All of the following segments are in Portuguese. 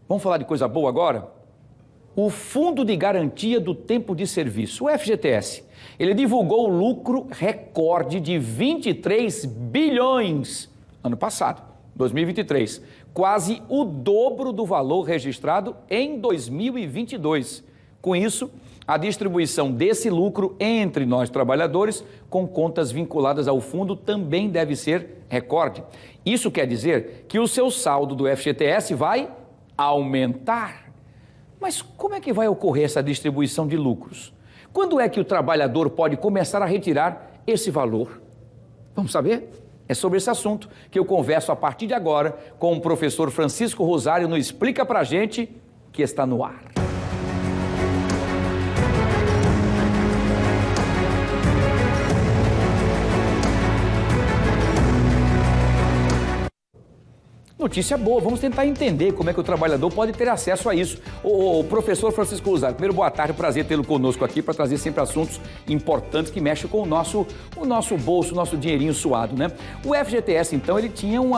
Vamos falar de coisa boa agora? O Fundo de Garantia do Tempo de Serviço, o FGTS, ele divulgou o lucro recorde de 23 bilhões ano passado, 2023, quase o dobro do valor registrado em 2022. Com isso, a distribuição desse lucro entre nós trabalhadores com contas vinculadas ao fundo também deve ser recorde. Isso quer dizer que o seu saldo do FGTS vai aumentar. Mas como é que vai ocorrer essa distribuição de lucros? Quando é que o trabalhador pode começar a retirar esse valor? Vamos saber? É sobre esse assunto que eu converso a partir de agora com o professor Francisco Rosário no Explica Pra Gente, que está no ar. Notícia boa, vamos tentar entender como é que o trabalhador pode ter acesso a isso. O professor Francisco Rosário, primeiro, boa tarde, prazer tê-lo conosco aqui para trazer sempre assuntos importantes que mexem com o nosso bolso, o nosso dinheirinho suado, né? O FGTS, então, ele tinha um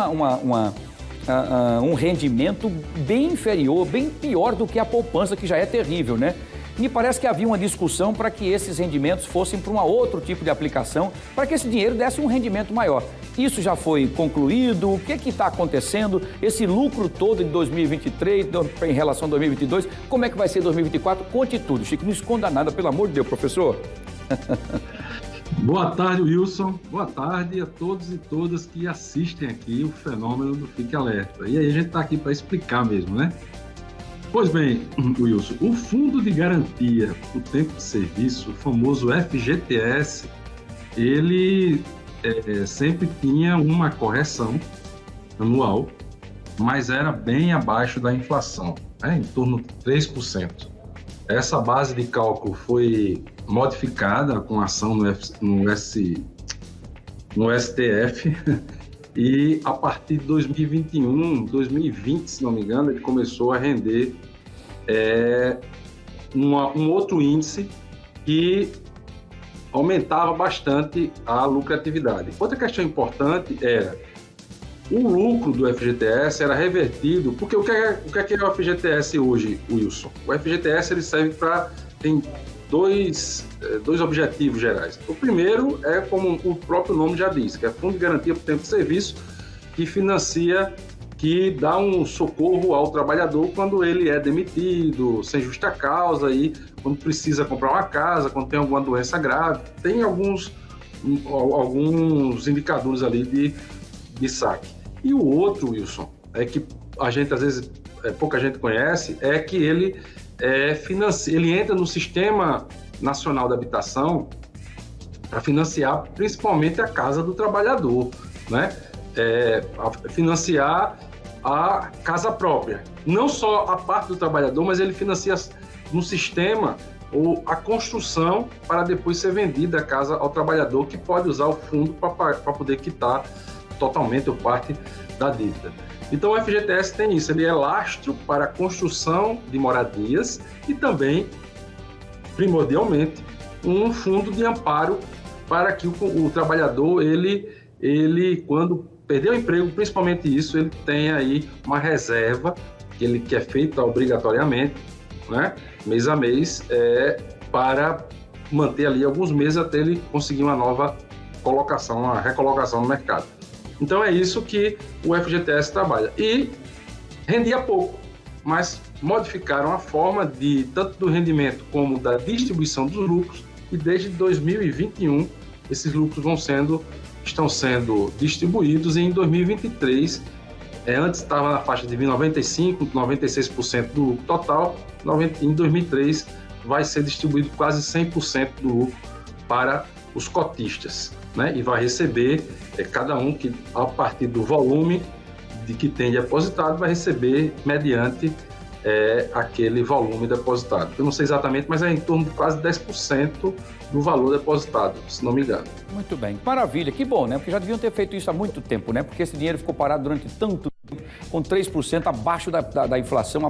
rendimento bem inferior, bem pior do que a poupança, que já é terrível, né? Me parece que havia uma discussão para que esses rendimentos fossem para um outro tipo de aplicação, para que esse dinheiro desse um rendimento maior. Isso já foi concluído? O que está acontecendo? Esse lucro todo de 2023 em relação a 2022, como é que vai ser 2024? Conte tudo, Chico, não esconda nada, pelo amor de Deus, professor. Boa tarde, Wilson. Boa tarde a todos e todas que assistem aqui o fenômeno do Fique Alerta. E aí a gente está aqui para explicar mesmo, né? Pois bem, Wilson, o Fundo de Garantia do Tempo de Serviço, o famoso FGTS, ele sempre tinha uma correção anual, mas era bem abaixo da inflação, né? Em torno de 3%. Essa base de cálculo foi modificada com ação no STF e a partir de 2020, se não me engano, ele começou a render um outro índice que aumentava bastante a lucratividade. Outra questão importante era o lucro do FGTS era revertido, porque o que é o FGTS hoje, Wilson? O FGTS ele serve tem dois objetivos gerais. O primeiro é, como o próprio nome já diz, que é Fundo de Garantia por Tempo de Serviço, que financia, que dá um socorro ao trabalhador quando ele é demitido, sem justa causa, e quando precisa comprar uma casa, quando tem alguma doença grave. Tem alguns indicadores ali de saque. E o outro, Wilson, é que a gente, às vezes, pouca gente conhece, é que ele entra no Sistema Nacional de Habitação para financiar principalmente a casa do trabalhador, né? Financiar a casa própria. Não só a parte do trabalhador, mas ele financia no sistema ou a construção para depois ser vendida a casa ao trabalhador, que pode usar o fundo para poder quitar totalmente ou parte da dívida. Então o FGTS tem isso, ele é lastro para a construção de moradias e também, primordialmente, um fundo de amparo para que o trabalhador, ele quando perder o emprego, principalmente isso, ele tem aí uma reserva que é feita obrigatoriamente, né, mês a mês, para manter ali alguns meses até ele conseguir uma nova colocação, uma recolocação no mercado. Então é isso que o FGTS trabalha. E rendia pouco, mas modificaram a forma tanto do rendimento como da distribuição dos lucros, e desde 2021 esses lucros estão sendo distribuídos, e em 2023, antes estava na faixa de 95%, 96% do lucro total, em 2003 vai ser distribuído quase 100% do lucro para os cotistas, né? E vai receber, cada um que, a partir do volume que tem depositado, vai receber mediante aquele volume depositado. Eu não sei exatamente, mas é em torno de quase 10% do valor depositado, se não me engano. Muito bem, maravilha, que bom, né? Porque já deviam ter feito isso há muito tempo, né? Porque esse dinheiro ficou parado durante tanto tempo, com 3% abaixo da inflação.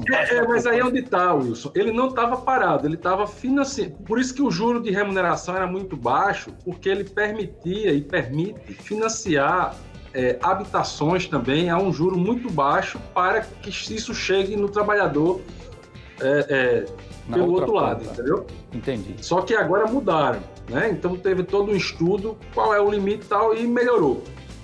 Mas aí é onde está, Wilson. Ele não estava parado, ele estava financiando. Por isso que o juro de remuneração era muito baixo, porque ele permitia e permite financiar habitações também a um juro muito baixo para que isso chegue no trabalhador pelo outro lado, entendeu? Entendi. Só que agora mudaram, né? Então teve todo um estudo, qual é o limite e tal, e melhorou.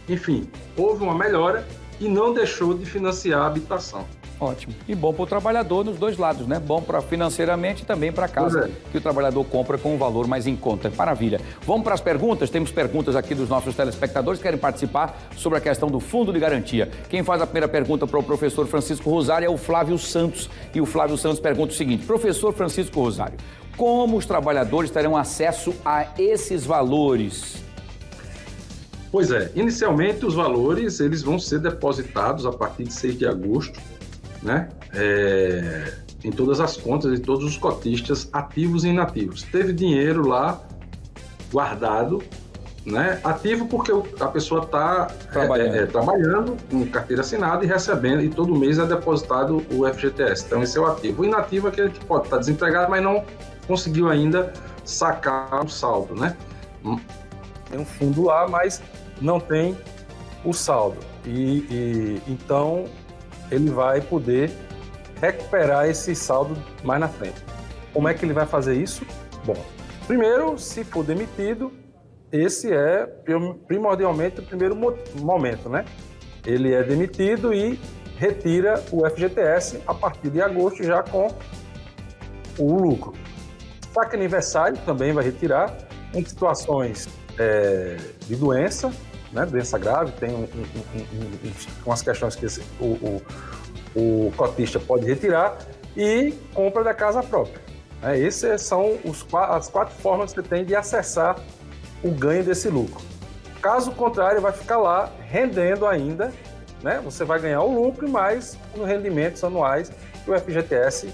Enfim, houve uma melhora e não deixou de financiar a habitação. Ótimo. E bom para o trabalhador nos dois lados, né? Bom para financeiramente e também para a casa que o trabalhador compra com um valor mais em conta. Maravilha. Vamos para as perguntas? Temos perguntas aqui dos nossos telespectadores que querem participar sobre a questão do fundo de garantia. Quem faz a primeira pergunta para o professor Francisco Rosário é o Flávio Santos. E o Flávio Santos pergunta o seguinte: professor Francisco Rosário, como os trabalhadores terão acesso a esses valores? Pois é, inicialmente os valores eles vão ser depositados a partir de 6 de agosto, né? Em todas as contas de todos os cotistas ativos e inativos. Teve dinheiro lá guardado, né? Ativo porque a pessoa está trabalhando com carteira assinada e recebendo, e todo mês é depositado o FGTS. Então esse é o ativo. O inativo é aquele que pode estar desempregado, mas não conseguiu ainda sacar o saldo, né? Tem um fundo lá, mas não tem o saldo. Então ele vai poder recuperar esse saldo mais na frente. Como é que ele vai fazer isso? Bom, primeiro, se for demitido, esse é primordialmente o primeiro momento, né? Ele é demitido e retira o FGTS a partir de agosto já com o lucro. Saque aniversário também vai retirar em situações de doença, né? Doença grave, tem umas questões que o cotista pode retirar, e compra da casa própria. Essas são as 4 formas que você tem de acessar o ganho desse lucro. Caso contrário, vai ficar lá rendendo ainda, né? Você vai ganhar o lucro, mas os rendimentos anuais que o FGTS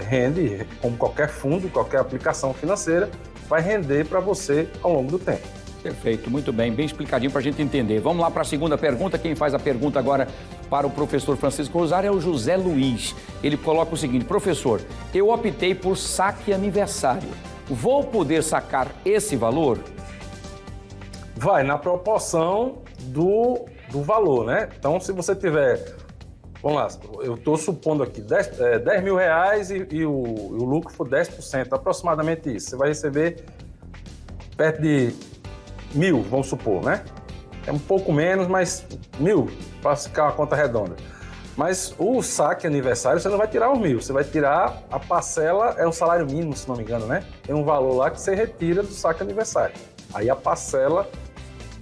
rende, como qualquer fundo, qualquer aplicação financeira, vai render para você ao longo do tempo. Perfeito, muito bem explicadinho para a gente entender. Vamos lá para a segunda pergunta. Quem faz a pergunta agora para o professor Francisco Rosário é o José Luiz. Ele coloca o seguinte: professor, eu optei por saque aniversário. Vou poder sacar esse valor? Vai na proporção do valor, né? Então, se você tiver, vamos lá, eu estou supondo aqui 10 mil reais e o lucro for 10%, aproximadamente isso. Você vai receber perto de 1.000, vamos supor, né? É um pouco menos, mas 1.000, para ficar uma conta redonda. Mas o saque aniversário, você não vai tirar os 1.000, você vai tirar a parcela, é um salário mínimo, se não me engano, né? Tem um valor lá que você retira do saque aniversário. Aí a parcela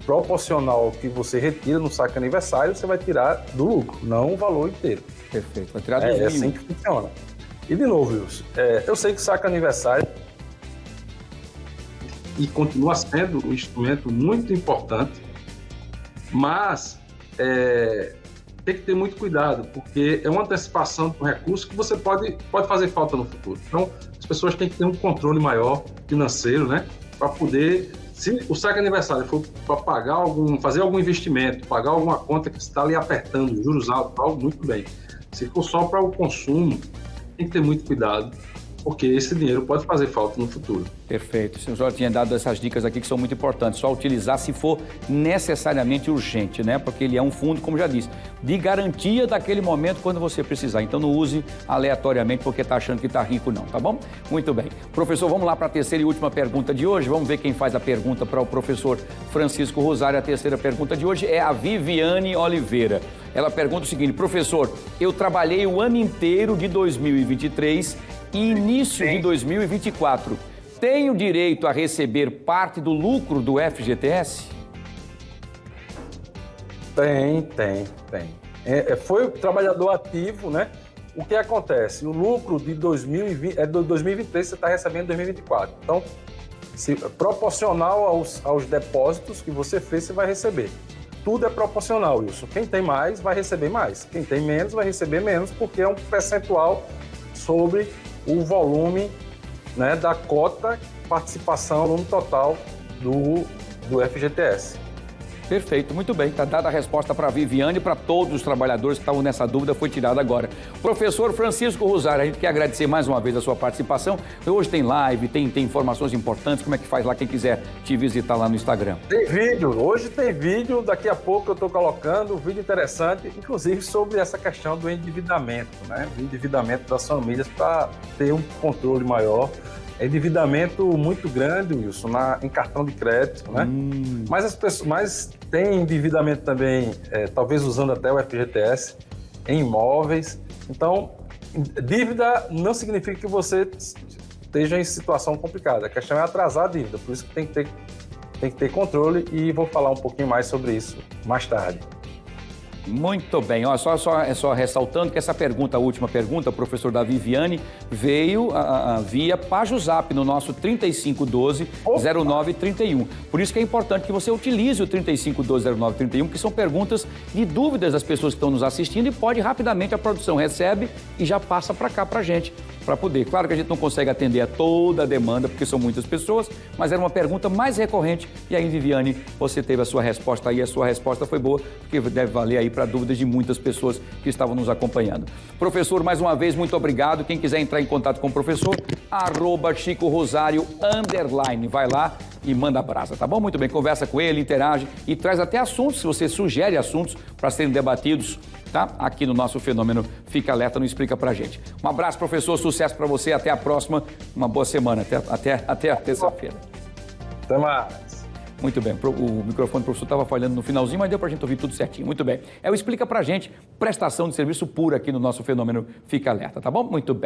proporcional ao que você retira no saque aniversário, você vai tirar do lucro, não o valor inteiro. Perfeito, vai tirar dos 1.000. É assim que funciona. E de novo, Wilson, eu sei que o saque aniversário e continua sendo um instrumento muito importante, mas tem que ter muito cuidado, porque é uma antecipação de um recurso que você pode fazer falta no futuro. Então, as pessoas têm que ter um controle maior financeiro, né, para poder, se o saque aniversário for para fazer algum investimento, pagar alguma conta que está ali apertando, juros altos, algo muito bem. Se for só para o consumo, tem que ter muito cuidado, porque esse dinheiro pode fazer falta no futuro. Perfeito. O senhor já tinha dado essas dicas aqui que são muito importantes. Só utilizar se for necessariamente urgente, né? Porque ele é um fundo, como já disse, de garantia daquele momento quando você precisar. Então não use aleatoriamente porque está achando que está rico não, tá bom? Muito bem. Professor, vamos lá para a terceira e última pergunta de hoje. Vamos ver quem faz a pergunta para o professor Francisco Rosário. A terceira pergunta de hoje é a Viviane Oliveira. Ela pergunta o seguinte: professor, eu trabalhei o ano inteiro de 2023 e início de 2024. Tenho direito a receber parte do lucro do FGTS? Tem. Foi o trabalhador ativo, né? O que acontece? O lucro de 2023 você está recebendo em 2024. Então, proporcional aos depósitos que você fez, você vai receber. Tudo é proporcional, Wilson. Quem tem mais vai receber mais. Quem tem menos vai receber menos, porque é um percentual sobre o volume, né, da cota participação no total do FGTS. Perfeito, muito bem. Está dada a resposta para a Viviane e para todos os trabalhadores que estavam nessa dúvida, foi tirada agora. Professor Francisco Rosário, a gente quer agradecer mais uma vez a sua participação. Hoje tem live, tem informações importantes. Como é que faz lá quem quiser te visitar lá no Instagram? Tem vídeo, hoje tem vídeo, daqui a pouco eu estou colocando um vídeo interessante, inclusive sobre essa questão do endividamento, né? O endividamento das famílias para ter um controle maior. Endividamento muito grande, Wilson, em cartão de crédito, né? Mas as pessoas, mas tem endividamento também, talvez usando até o FGTS, em imóveis. Então, dívida não significa que você esteja em situação complicada. A questão é atrasar a dívida, por isso que tem que ter controle e vou falar um pouquinho mais sobre isso mais tarde. Muito bem, ó, só ressaltando que essa pergunta, a última pergunta, professor da Viviane, veio via Pajuzap no nosso 3512-0931. Por isso que é importante que você utilize o 3512-0931, que são perguntas de dúvidas das pessoas que estão nos assistindo e pode rapidamente a produção recebe e já passa para cá para a gente, para poder. Claro que a gente não consegue atender a toda a demanda, porque são muitas pessoas, mas era uma pergunta mais recorrente e aí, Viviane, você teve a sua resposta aí, a sua resposta foi boa, porque deve valer aí para dúvidas de muitas pessoas que estavam nos acompanhando. Professor, mais uma vez, muito obrigado. Quem quiser entrar em contato com o professor, @ChicoRosário_, vai lá e manda brasa, tá bom? Muito bem, conversa com ele, interage e traz até assuntos, se você sugere assuntos para serem debatidos, tá? Aqui no nosso Fenômeno Fica Alerta, não explica pra gente. Um abraço, professor, sucesso para você, até a próxima, uma boa semana, até a terça-feira. Até mais. Muito bem, o microfone do professor estava falhando no finalzinho, mas deu para a gente ouvir tudo certinho. Muito bem. Explica para a gente, prestação de serviço pura aqui no nosso Fenômeno Fica Alerta, tá bom? Muito bem.